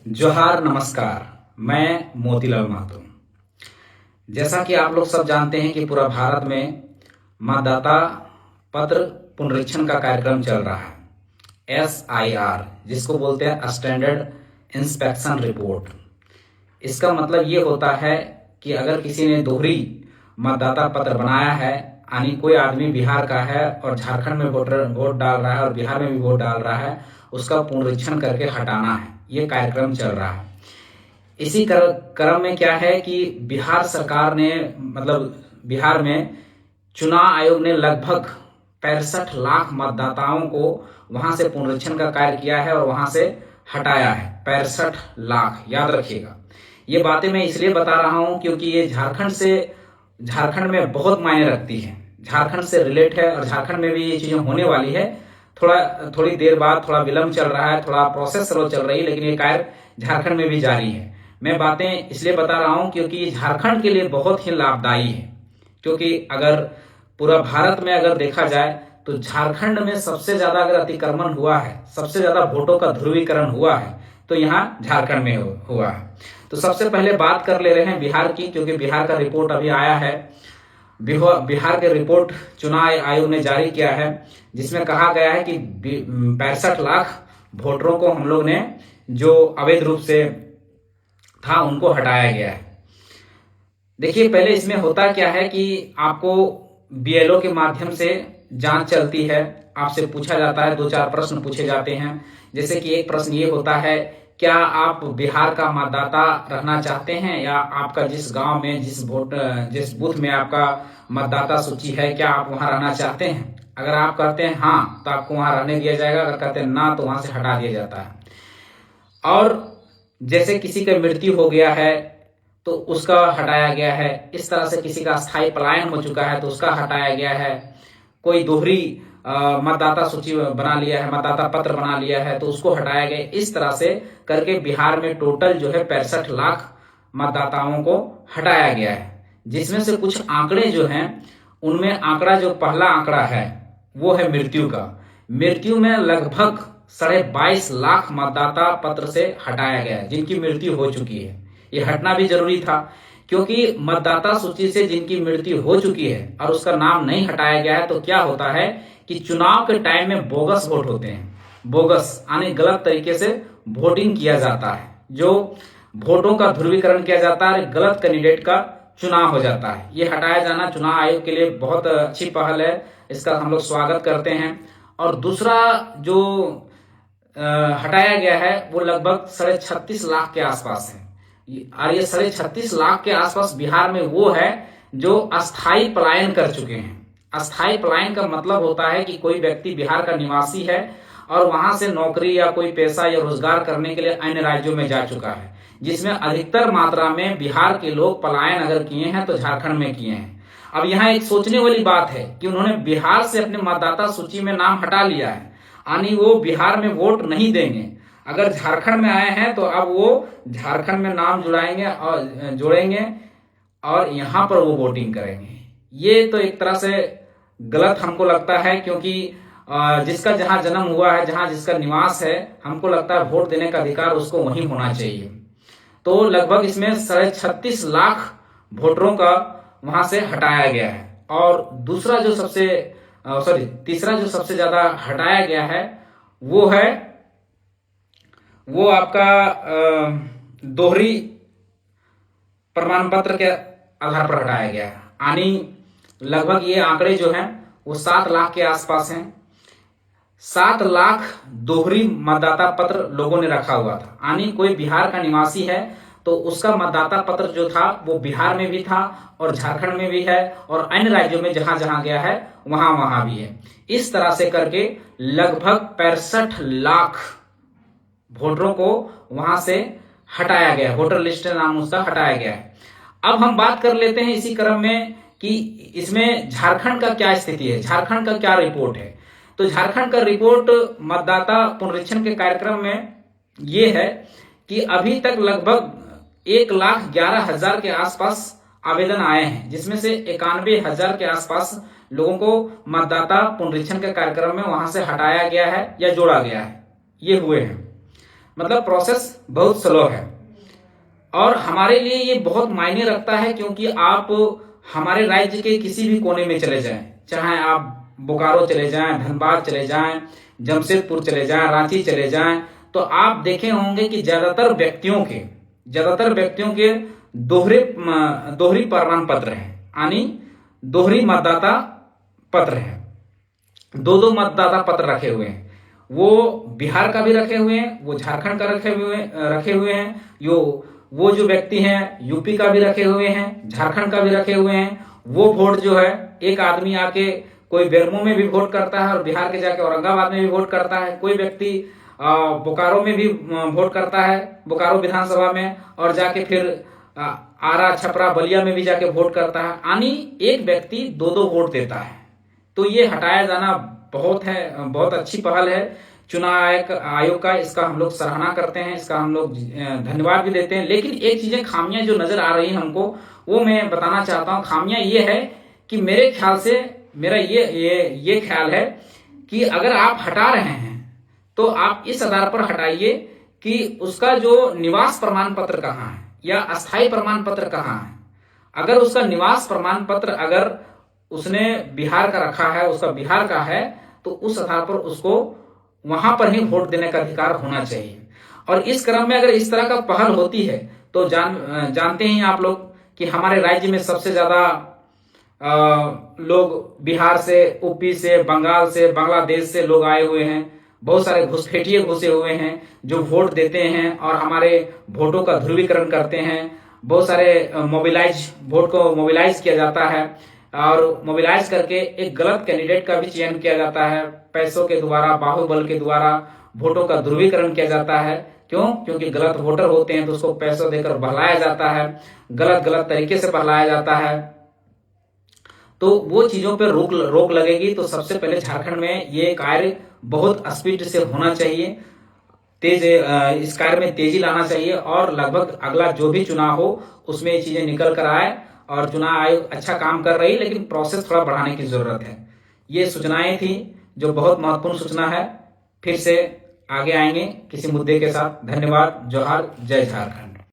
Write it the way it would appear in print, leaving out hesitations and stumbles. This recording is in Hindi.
जोहार नमस्कार। मैं मोतीलाल महतो। जैसा कि आप लोग सब जानते हैं कि पूरा भारत में मतदाता पत्र पुनरीक्षण का कार्यक्रम चल रहा है, SIR, जिसको बोलते हैं स्टैंडर्ड इंस्पेक्शन रिपोर्ट। इसका मतलब ये होता है कि अगर किसी ने दोहरी मतदाता पत्र बनाया है, यानी कोई आदमी बिहार का है और झारखंड में वोट डाल रहा है और बिहार में भी वोट डाल रहा है, उसका पुनरीक्षण करके हटाना है। ये कार्यक्रम चल रहा है। इसी क्रम में क्या है कि बिहार सरकार ने बिहार में चुनाव आयोग ने लगभग 65 लाख मतदाताओं को वहां से पुनरीक्षण का कार्य किया है और वहां से हटाया है। 65 लाख, याद रखिएगा। ये बातें मैं इसलिए बता रहा हूं क्योंकि ये झारखंड में बहुत मायने रखती है, झारखंड से रिलेट है और झारखंड में भी ये चीजें होने वाली है। थोड़ी देर बाद, थोड़ा विलंब चल रहा है, थोड़ा प्रोसेस स्लो चल रही है, लेकिन ये कार्य झारखंड में भी जारी है। मैं बातें इसलिए बता रहा हूं क्योंकि झारखंड के लिए बहुत ही लाभदायी है। क्योंकि अगर पूरा भारत में अगर देखा जाए तो झारखंड में सबसे ज्यादा अगर अतिक्रमण हुआ है, सबसे ज्यादा वोटों का ध्रुवीकरण हुआ है, तो यहाँ झारखंड में हुआ है। तो सबसे पहले बात कर ले रहे हैं बिहार की, क्योंकि बिहार का रिपोर्ट अभी आया है। बिहार के रिपोर्ट चुनाव आयोग ने जारी किया है, जिसमें कहा गया है कि 65 लाख वोटरों को हम लोग ने जो अवैध रूप से था उनको हटाया गया है। देखिए, पहले इसमें होता क्या है कि आपको BLO के माध्यम से जांच चलती है, आपसे पूछा जाता है, 2-4 प्रश्न पूछे जाते हैं। जैसे कि एक प्रश्न ये होता है, क्या आप बिहार का मतदाता रहना चाहते हैं, या आपका जिस गांव में जिस बूथ में आपका मतदाता सूची है, क्या आप वहां रहना चाहते हैं? अगर आप कहते हैं हाँ, तो आपको वहां रहने दिया जाएगा। अगर कहते हैं ना, तो वहां से हटा दिया जाता है। और जैसे किसी का मृत्यु हो गया है तो उसका हटाया गया है। इस तरह से किसी का स्थायी पलायन हो चुका है तो उसका हटाया गया है। कोई दोहरी मतदाता सूची बना लिया है, मतदाता पत्र बना लिया है, तो उसको हटाया गया। इस तरह से करके बिहार में टोटल जो है 65 लाख मतदाताओं को हटाया गया है। जिसमें से कुछ आंकड़े जो हैं, उनमें आंकड़ा जो पहला आंकड़ा है वो है मृत्यु का। मृत्यु में लगभग 22.5 लाख मतदाता पत्र से हटाया गया है, जिनकी मृत्यु हो चुकी है। ये हटना भी जरूरी था, क्योंकि मतदाता सूची से जिनकी मृत्यु हो चुकी है और उसका नाम नहीं हटाया गया है, तो क्या होता है कि चुनाव के टाइम में बोगस वोट होते हैं। बोगस यानी गलत तरीके से वोटिंग किया जाता है, जो वोटों का ध्रुवीकरण किया जाता है, गलत कैंडिडेट का चुनाव हो जाता है। ये हटाया जाना चुनाव आयोग के लिए बहुत अच्छी पहल है, इसका हम लोग स्वागत करते हैं। और दूसरा जो हटाया गया है वो लगभग 36.5 लाख के आसपास है। और ये 36.5 लाख के आसपास बिहार में वो है जो अस्थायी पलायन कर चुके हैं। अस्थायी पलायन का मतलब होता है कि कोई व्यक्ति बिहार का निवासी है और वहां से नौकरी या कोई पैसा या रोजगार करने के लिए अन्य राज्यों में जा चुका है, जिसमें अधिकतर मात्रा में बिहार के लोग पलायन अगर किए हैं तो झारखंड में किए हैं। अब यहाँ एक सोचने वाली बात है कि उन्होंने बिहार से अपने मतदाता सूची में नाम हटा लिया है, यानी वो बिहार में वोट नहीं देंगे। अगर झारखंड में आए हैं तो अब वो झारखंड में नाम जोड़ेंगे और यहाँ पर वो वोटिंग करेंगे। ये तो एक तरह से गलत हमको लगता है, क्योंकि जिसका जहां जन्म हुआ है, जहां जिसका निवास है, हमको लगता है वोट देने का अधिकार उसको वहीं होना चाहिए। तो लगभग इसमें 36.5 लाख वोटरों का वहां से हटाया गया है। और तीसरा जो सबसे ज्यादा हटाया गया है वो आपका दोहरी प्रमाण पत्र के आधार पर हटाया गया है। यानी लगभग ये आंकड़े जो हैं वो 7 लाख के आसपास हैं। 7 लाख दोहरी मतदाता पत्र लोगों ने रखा हुआ था, यानी कोई बिहार का निवासी है तो उसका मतदाता पत्र जो था वो बिहार में भी था और झारखंड में भी है और अन्य राज्यों में जहां जहां गया है वहां भी है। इस तरह से करके लगभग 65 लाख वोटरों को वहां से हटाया गया, वोटर लिस्ट नाम उसका हटाया गया है। अब हम बात कर लेते हैं इसी क्रम में कि इसमें झारखंड का क्या स्थिति है, झारखंड का क्या रिपोर्ट है। तो झारखंड का रिपोर्ट मतदाता पुनरीक्षण के कार्यक्रम में ये है कि अभी तक लगभग 1,11,000 के आसपास आवेदन आए हैं, जिसमें से 91,000 के आसपास लोगों को मतदाता पुनरीक्षण के कार्यक्रम में वहां से हटाया गया है या जोड़ा गया है, ये हुए हैं। मतलब प्रोसेस बहुत स्लो है। और हमारे लिए ये बहुत मायने रखता है, क्योंकि आप हमारे राज्य के किसी भी कोने में चले जाएं, चाहे आप बोकारो चले जाएं, धनबाद चले जाएं, जमशेदपुर चले जाएं, रांची चले जाएं, तो आप देखे होंगे कि ज्यादातर व्यक्तियों के दोहरी प्रमाण पत्र है, यानी दोहरी मतदाता पत्र है। दो मतदाता पत्र रखे हुए हैं। वो बिहार का भी रखे हुए हैं, वो झारखंड का रखे हुए हैं, वो जो व्यक्ति हैं यूपी का भी रखे हुए हैं, झारखंड का भी रखे हुए हैं। वो वोट जो है, एक आदमी आके कोई बेरमो में भी वोट करता है और बिहार के जाके औरंगाबाद में भी वोट करता है। कोई व्यक्ति बोकारो में भी वोट करता है, बोकारो विधानसभा में, और जाके फिर आरा, छपरा, बलिया में भी जाके वोट करता है। यानी एक व्यक्ति दो वोट देता है। तो ये हटाया जाना बहुत अच्छी पहल है चुनाव आयोग का। इसका हम लोग सराहना करते हैं, इसका हम लोग धन्यवाद भी देते हैं। लेकिन एक चीजें खामियां जो नजर आ रही है हमको, वो मैं बताना चाहता हूं। खामियां ये है कि मेरे ख्याल से, मेरा ये ख्याल है कि अगर आप हटा रहे हैं तो आप इस आधार पर हटाइए कि उसका जो निवास प्रमाण पत्र कहाँ है या अस्थायी प्रमाण पत्र कहाँ है। अगर उसका निवास प्रमाण पत्र अगर उसने बिहार का रखा है, उसका बिहार का है, तो उस आधार पर उसको वहां पर ही वोट देने का अधिकार होना चाहिए। और इस क्रम में अगर इस तरह का पहल होती है तो जानते हैं आप लोग कि हमारे राज्य में सबसे ज्यादा लोग बिहार से, यूपी से, बंगाल से, बांग्लादेश से लोग आए हुए हैं। बहुत सारे घुसपैठिए घुसे हुए हैं जो वोट देते हैं और हमारे वोटों का ध्रुवीकरण करते हैं। बहुत सारे वोट को मोबिलाइज किया जाता है और मोबिलाइज करके एक गलत कैंडिडेट का भी चयन किया जाता है। पैसों के द्वारा, बाहुबल के द्वारा वोटों का ध्रुवीकरण किया जाता है। क्यों? क्योंकि गलत वोटर होते हैं तो उसको पैसों देकर बहलाया जाता है, गलत तरीके से बहलाया जाता है। तो वो चीजों पे रोक लगेगी। तो सबसे पहले झारखंड में ये कार्य बहुत स्पीड से होना चाहिए, इस कार्य में तेजी लाना चाहिए और लगभग अगला जो भी चुनाव हो उसमें ये चीजें निकल कर आए। और चुनाव आयोग अच्छा काम कर रही है, लेकिन प्रोसेस थोड़ा बढ़ाने की जरूरत है। ये सूचनाएं थी जो बहुत महत्वपूर्ण सूचना है। फिर से आगे आएंगे किसी मुद्दे के साथ। धन्यवाद। जोहार। जय झारखंड।